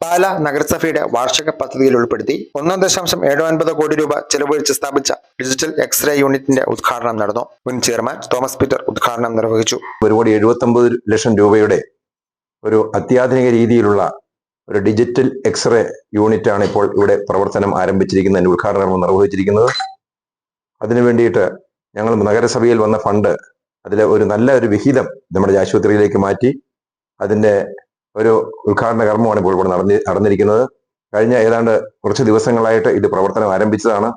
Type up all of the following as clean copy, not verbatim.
പാലാ നഗരസഭയുടെ വാർഷിക പദ്ധതിയിൽ ഉൾപ്പെടുത്തി 1.79 കോടി രൂപ ചെലവഴിച്ച് സ്ഥാപിച്ച ഡിജിറ്റൽ എക്സ്റേ യൂണിറ്റിന്റെ ഉദ്ഘാടനം നടന്നു. മുൻ ചെയർമാൻ തോമസ് പീറ്റർ ഉദ്ഘാടനം നിർവഹിച്ചു. 1,79,00,000 രൂപയുടെ ഒരു അത്യാധുനിക രീതിയിലുള്ള ഒരു ഡിജിറ്റൽ എക്സ്റേ യൂണിറ്റ് ആണ് ഇപ്പോൾ ഇവിടെ പ്രവർത്തനം ആരംഭിച്ചിരിക്കുന്നതിന്റെ ഉദ്ഘാടനം നിർവഹിച്ചിരിക്കുന്നത്. അതിനു വേണ്ടിയിട്ട് ഞങ്ങൾ നഗരസഭയിൽ വന്ന ഫണ്ട് അതിലെ ഒരു നല്ല ഒരു വിഹിതം നമ്മുടെ ആശുപത്രിയിലേക്ക് മാറ്റി അതിന്റെ ഒരു ഉദ്ഘാടന കർമ്മമാണ് ഇപ്പോൾ ഇവിടെ നടന്നിരിക്കുന്നത്. കഴിഞ്ഞ ഏതാണ്ട് കുറച്ച് ദിവസങ്ങളായിട്ട് ഇത് പ്രവർത്തനം ആരംഭിച്ചതാണ്.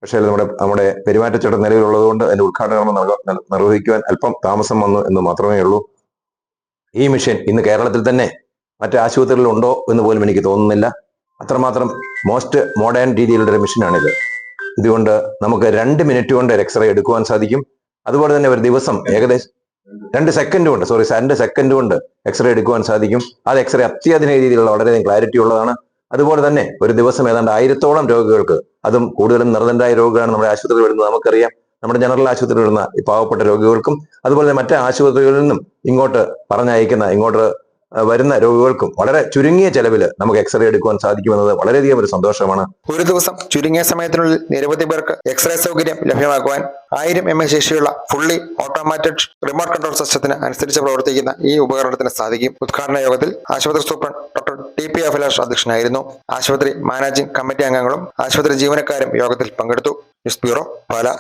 പക്ഷേ നമ്മുടെ പെരുമാറ്റച്ചട്ടം നിലവിലുള്ളതുകൊണ്ട് അതിന്റെ ഉദ്ഘാടന കർമ്മം നിർവഹിക്കുവാൻ അല്പം താമസം വന്നു എന്ന് മാത്രമേ ഉള്ളൂ. ഈ മിഷൻ ഇന്ന് കേരളത്തിൽ തന്നെ മറ്റ് ആശുപത്രികളിൽ ഉണ്ടോ എന്ന് പോലും എനിക്ക് തോന്നുന്നില്ല. അത്രമാത്രം മോസ്റ്റ് മോഡേൺ രീതിയിലുള്ള ഒരു മിഷനാണിത്. ഇതുകൊണ്ട് നമുക്ക് 2 മിനിറ്റ് കൊണ്ട് എക്സ്റേ എടുക്കുവാൻ സാധിക്കും. അതുപോലെ തന്നെ ഒരു ദിവസം ഏകദേശം 2 സെക്കൻഡ് കൊണ്ട് എക്സ്റേ എടുക്കുവാൻ സാധിക്കും. അത് എക്സ്റേ അത്യാധുനിക രീതിയിലുള്ള വളരെയധികം ക്ലാരിറ്റി ഉള്ളതാണ്. അതുപോലെ തന്നെ ഒരു ദിവസം ഏതാണ്ട് 1000-ഓളം രോഗികൾക്ക്, അതും കൂടുതലും നിർദ്ധനരായ രോഗികളാണ് നമ്മുടെ ആശുപത്രിയിൽ വരുന്നത്, നമുക്കറിയാം. നമ്മുടെ ജനറൽ ആശുപത്രിയിൽ വരുന്ന ഈ പാവപ്പെട്ട രോഗികൾക്കും അതുപോലെ തന്നെ മറ്റ് ആശുപത്രികളിൽ നിന്നും ഇങ്ങോട്ട് വരുന്ന രോഗികൾക്കും വളരെ ചുരുങ്ങിയ ചെലവിൽ നമുക്ക് എക്സ്റേ എടുക്കുവാൻ സാധിക്കുമെന്നത് വളരെയധികം ഒരു സന്തോഷമാണ്. ഒരു ദിവസം ചുരുങ്ങിയ സമയത്തിനുള്ളിൽ നിരവധി പേർക്ക് എക്സ്റേ സൗകര്യം ലഭ്യമാക്കുവാൻ 1000 mAh ശേഷിയുള്ള ഫുള്ളി ഓട്ടോമാറ്റഡ് റിമോട്ട് കൺട്രോൾ സിസ്റ്റത്തിന് അനുസരിച്ച് പ്രവർത്തിക്കുന്ന ഈ ഉപകരണത്തിന് സാധിക്കും. ഉദ്ഘാടന യോഗത്തിൽ ആശുപത്രി സൂപ്രണ്ട് ഡോക്ടർ TP അഭിലാഷ് അധ്യക്ഷനായിരുന്നു. ആശുപത്രി മാനേജിംഗ് കമ്മിറ്റി അംഗങ്ങളും ആശുപത്രി ജീവനക്കാരും യോഗത്തിൽ പങ്കെടുത്തു. News bureau, Pala.